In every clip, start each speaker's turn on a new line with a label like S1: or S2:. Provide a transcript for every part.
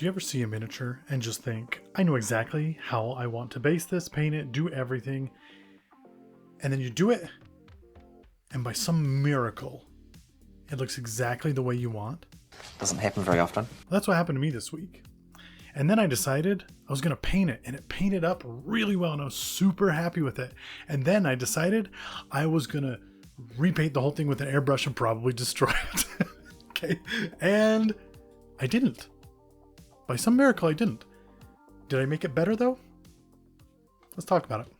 S1: Do you ever see a miniature and just think, I know exactly how I want to base this, paint it, do everything, and then you do it, and by some miracle, it looks exactly the way you want?
S2: Doesn't happen very often.
S1: That's what happened to me this week. And then I decided I was going to paint it, and it painted up really well, and I was super happy with it. And then I decided I was going to repaint the whole thing with an airbrush and probably destroy it. Okay. And I didn't. By some miracle, I didn't. Did I make it better, though? Let's talk about it.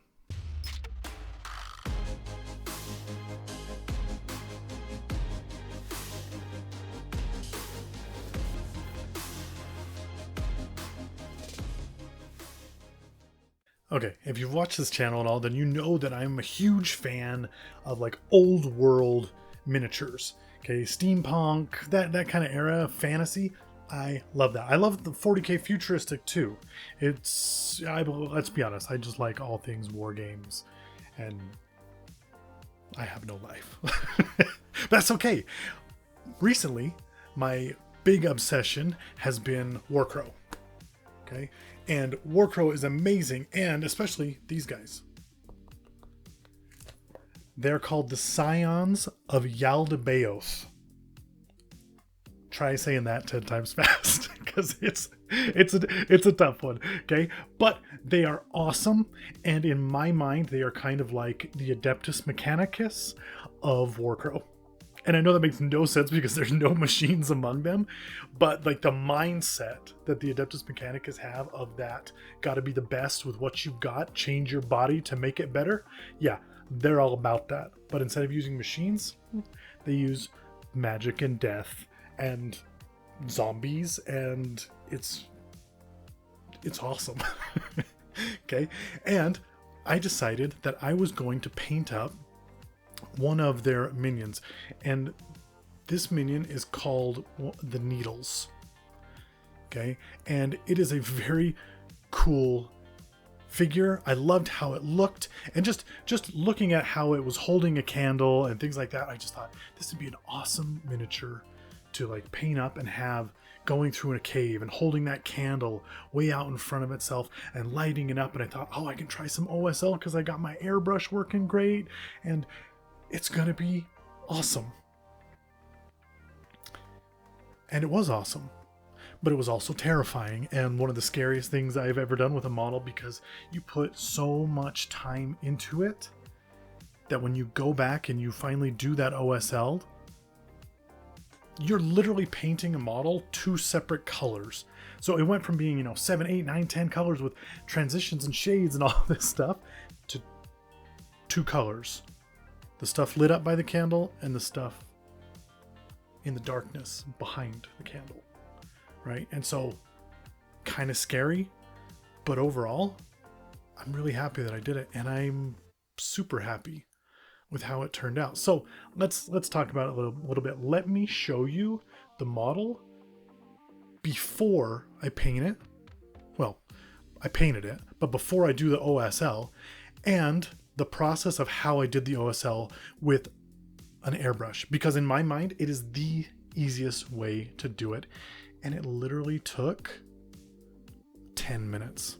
S1: Okay, if you've watched this channel at all, then you know that I'm a huge fan of like old world miniatures. Okay, steampunk, that kind of era, fantasy. I love that. I love the 40k futuristic too. Let's be honest, I just like all things war games, and I have no life. That's okay. Recently, my big obsession has been Warcrow. Okay, and Warcrow is amazing, and especially these guys. They're called the Scions of Yaldabaoth. Try saying that 10 times fast, because it's a tough one. Okay, but they are awesome, and in my mind, they are kind of like the Adeptus Mechanicus of Warcrow. And I know that makes no sense because there's no machines among them, but like the mindset that the Adeptus Mechanicus have of that, got to be the best with what you've got, change your body to make it better. Yeah, they're all about that. But instead of using machines, they use magic and death and zombies, and it's awesome. Okay, and I decided that I was going to paint up one of their minions, and this minion is called the Needles. Okay, and it is a very cool figure. I loved how it looked, and just looking at how it was holding a candle and things like that, I just thought this would be an awesome miniature to like paint up and have going through in a cave and holding that candle way out in front of itself and lighting it up. And I thought, oh, I can try some OSL because I got my airbrush working great, and it's gonna be awesome. And it was awesome, but it was also terrifying, and one of the scariest things I've ever done with a model, because you put so much time into it that when you go back and you finally do that OSL, you're literally painting a model 2 separate colors. So it went from being, 7, 8, 9, 10 colors with transitions and shades and all this stuff to 2 colors. The stuff lit up by the candle and the stuff in the darkness behind the candle, right? And so kind of scary, but overall, I'm really happy that I did it, and I'm super happy with how it turned out. So let's talk about it a little bit. Let me show you the model before I paint it. Well, I painted it, but before I do the OSL, and the process of how I did the OSL with an airbrush, because in my mind, it is the easiest way to do it. And it literally took 10 minutes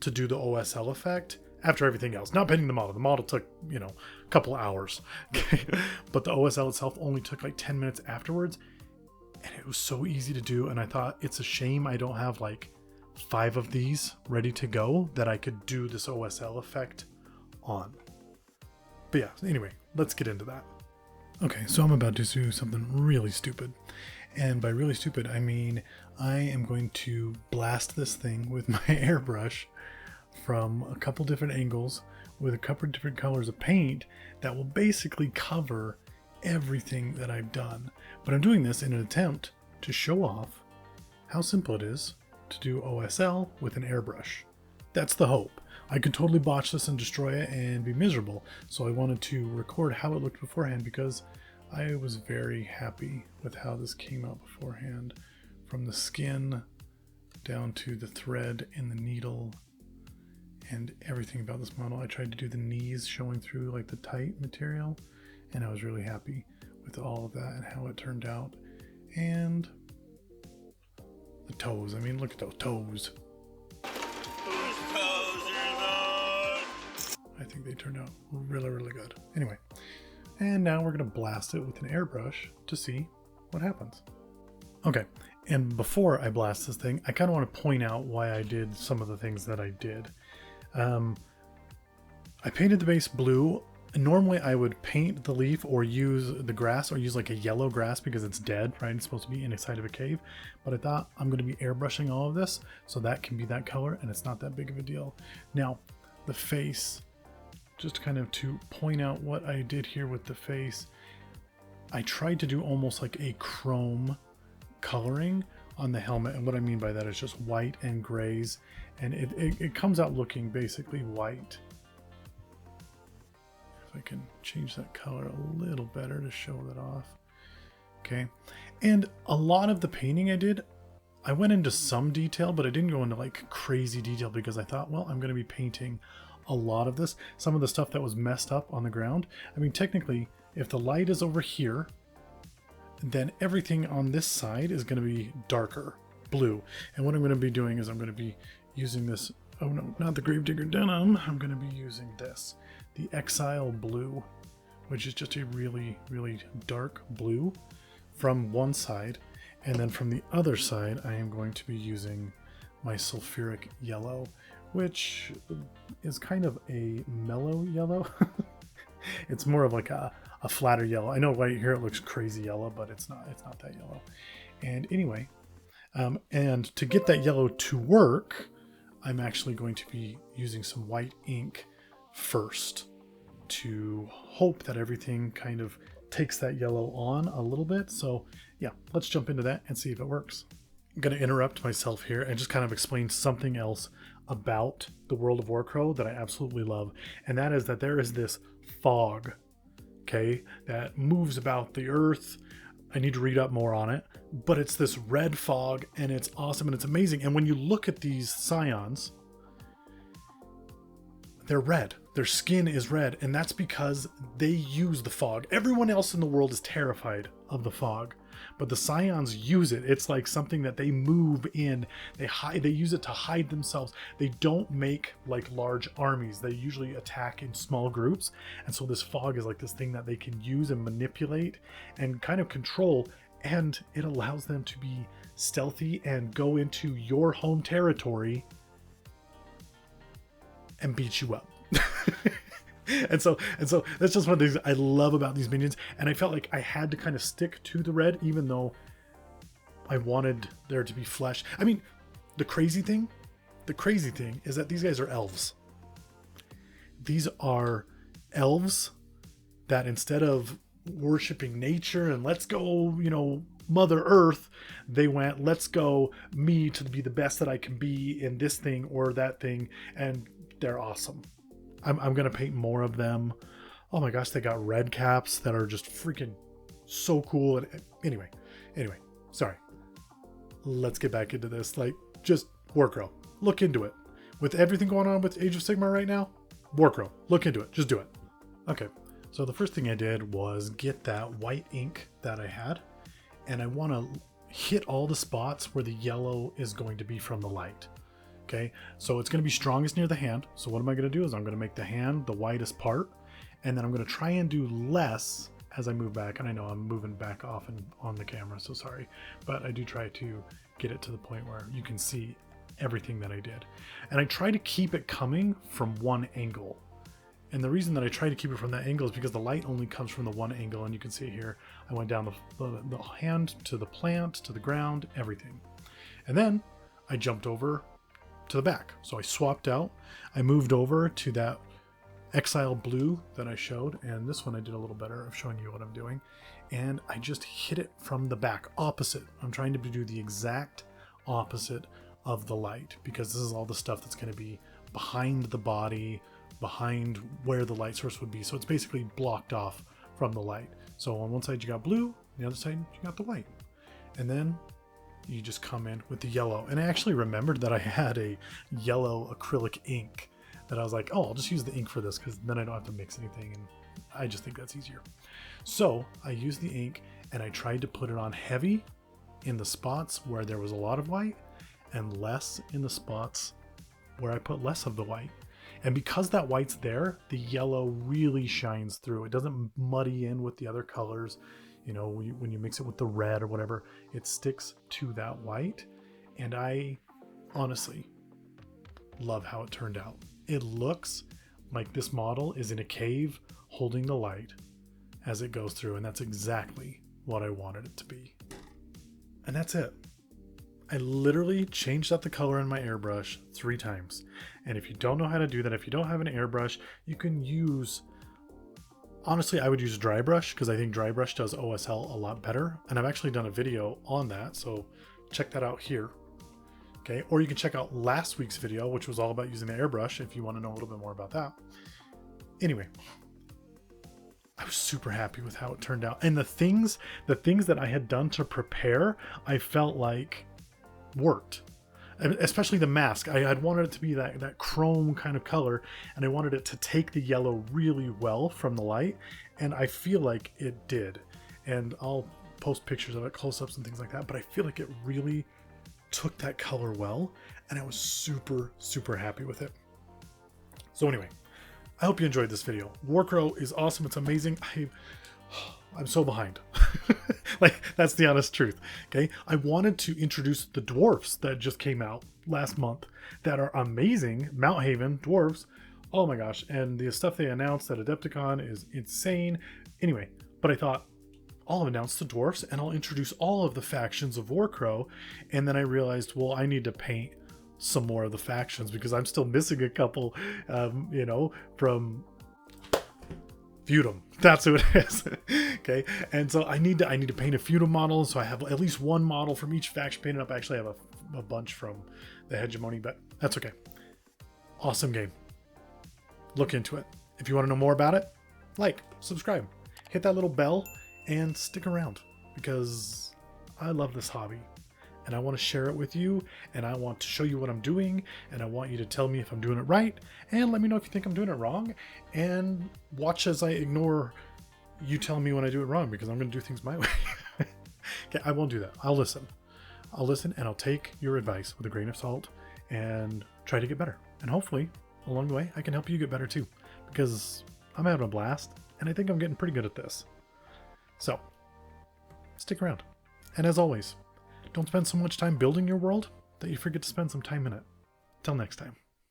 S1: to do the OSL effect after everything else. Not painting the model. The model took, a couple hours. But the OSL itself only took like 10 minutes afterwards. And it was so easy to do. And I thought it's a shame I don't have like 5 of these ready to go that I could do this OSL effect on. But yeah, anyway, let's get into that. Okay, so I'm about to do something really stupid. And by really stupid, I mean I am going to blast this thing with my airbrush from a couple different angles with a couple different colors of paint that will basically cover everything that I've done. But I'm doing this in an attempt to show off how simple it is to do OSL with an airbrush. That's the hope. I could totally botch this and destroy it and be miserable, so I wanted to record how it looked beforehand, because I was very happy with how this came out beforehand. From the skin down to the thread and the needle and everything about this model. I tried to do the knees showing through like the tight material, and I was really happy with all of that and how it turned out. And the The toes. I mean, look at those toes.
S2: Whose toes are those?
S1: I think they turned out really, really good. Anyway, and now we're going to blast it with an airbrush to see what happens. Okay, and before I blast this thing, I kind of want to point out why I did some of the things that I did. I painted the base blue. Normally I would paint the leaf or use the grass or use like a yellow grass because it's dead, right? It's supposed to be inside of a cave. But I thought I'm going to be airbrushing all of this so that can be that color and it's not that big of a deal. Now, the face, just kind of to point out what I did here with the face, I tried to do almost like a chrome coloring on the helmet. And what I mean by that is just white and grays. And it comes out looking basically white. I can change that color a little better to show that off. Okay, and a lot of the painting I did, I went into some detail, but I didn't go into like crazy detail because I thought, well, I'm going to be painting a lot of this. Some of the stuff that was messed up on the ground. I mean, technically, if the light is over here, then everything on this side is going to be darker blue. And what I'm going to be doing is I'm going to be using this, oh no, not the Gravedigger Denim. I'm going to be using this. The Exile Blue, which is just a really, really dark blue from one side. And then from the other side, I am going to be using my Sulfuric Yellow, which is kind of a mellow yellow. It's more of like a flatter yellow. I know right here it looks crazy yellow, but it's not that yellow. And anyway, and to get that yellow to work, I'm actually going to be using some white ink first to hope that everything kind of takes that yellow on a little bit. So yeah, let's jump into that and see if it works. I'm going to interrupt myself here and just kind of explain something else about the world of Warcrow that I absolutely love. And that is that there is this fog, okay, that moves about the earth. I need to read up more on it, but it's this red fog and it's awesome and it's amazing. And when you look at these Scions, they're red. Their skin is red, and that's because they use the fog. Everyone else in the world is terrified of the fog, but the Scions use it. It's like something that they move in. They hide. They use it to hide themselves. They don't make like large armies. They usually attack in small groups, and so this fog is like this thing that they can use and manipulate and kind of control, and it allows them to be stealthy and go into your home territory and beat you up. and so that's just one of the things I love about these minions, and I felt like I had to kind of stick to the red even though I wanted there to be flesh. I mean, the crazy thing is that these guys are elves. These are elves that instead of worshiping nature and let's go, you know, Mother Earth, they went, let's go me to be the best that I can be in this thing or that thing, and they're awesome. I'm going to paint more of them. Oh my gosh, they got red caps that are just freaking so cool. And anyway, sorry. Let's get back into this. Like, just Warcrow. Look into it. With everything going on with Age of Sigmar right now, Warcrow. Look into it. Just do it. Okay, so the first thing I did was get that white ink that I had, and I want to hit all the spots where the yellow is going to be from the light. Okay, so it's going to be strongest near the hand. So what am I going to do is I'm going to make the hand the whitest part, and then I'm going to try and do less as I move back. And I know I'm moving back off and on the camera, so sorry, but I do try to get it to the point where you can see everything that I did. And I try to keep it coming from one angle. And the reason that I try to keep it from that angle is because the light only comes from the one angle, and you can see it here. I went down the hand to the plant, to the ground, everything. And then I jumped over to the back. So I swapped out. I moved over to that Exile Blue that I showed, and this one I did a little better of showing you what I'm doing. And I just hit it from the back, opposite. I'm trying to do the exact opposite of the light, because this is all the stuff that's going to be behind the body, behind where the light source would be. So it's basically blocked off from the light. So on one side you got blue, on the other side you got the white. And then you just come in with the yellow. And I actually remembered that I had a yellow acrylic ink that I was like, oh, I'll just use the ink for this because then I don't have to mix anything. And I just think that's easier. So I used the ink and I tried to put it on heavy in the spots where there was a lot of white. and less in the spots where I put less of the white. And because that white's there, the yellow really shines through. It doesn't muddy in with the other colors. You know, when you mix it with the red or whatever, it sticks to that white. And I honestly love how it turned out. It looks like this model is in a cave holding the light as it goes through, and that's exactly what I wanted it to be. And that's it. I literally changed out the color in my airbrush 3 times. And if you don't know how to do that, if you don't have an airbrush, you can use, honestly, I would use dry brush, because I think dry brush does OSL a lot better. And I've actually done a video on that, so check that out here. Okay, or you can check out last week's video, which was all about using the airbrush, if you want to know a little bit more about that. Anyway, I was super happy with how it turned out. And the things that I had done to prepare, I felt like worked. Especially the mask. I had wanted it to be that chrome kind of color, and I wanted it to take the yellow really well from the light, and I feel like it did. And I'll post pictures of it, close-ups and things like that, but I feel like it really took that color well, and I was super, super happy with it. So anyway, I hope you enjoyed this video. Warcrow is awesome. It's amazing. I'm so behind. Like, that's the honest truth. Okay, I wanted to introduce the dwarfs that just came out last month that are amazing. Mount Haven dwarfs. Oh my gosh. And the stuff they announced at Adepticon is insane. Anyway, but I thought I'll announce the dwarfs and I'll introduce all of the factions of Warcrow. And then I realized, well, I need to paint some more of the factions because I'm still missing a couple, you know, from Feudum. That's who it is. Okay, and so I need to paint a Feudum model, so I have at least one model from each faction painted up. I actually have a bunch from the Hegemony, but that's okay. Awesome game. Look into it. If you want to know more about it, like, subscribe, hit that little bell, and stick around because I love this hobby. And I want to share it with you, and I want to show you what I'm doing, and I want you to tell me if I'm doing it right, and let me know if you think I'm doing it wrong, and watch as I ignore you telling me when I do it wrong, because I'm going to do things my way. Okay, I won't do that. I'll listen, and I'll take your advice with a grain of salt, and try to get better. And hopefully, along the way, I can help you get better too, because I'm having a blast, and I think I'm getting pretty good at this. So, stick around. And as always, don't spend so much time building your world that you forget to spend some time in it. Till next time.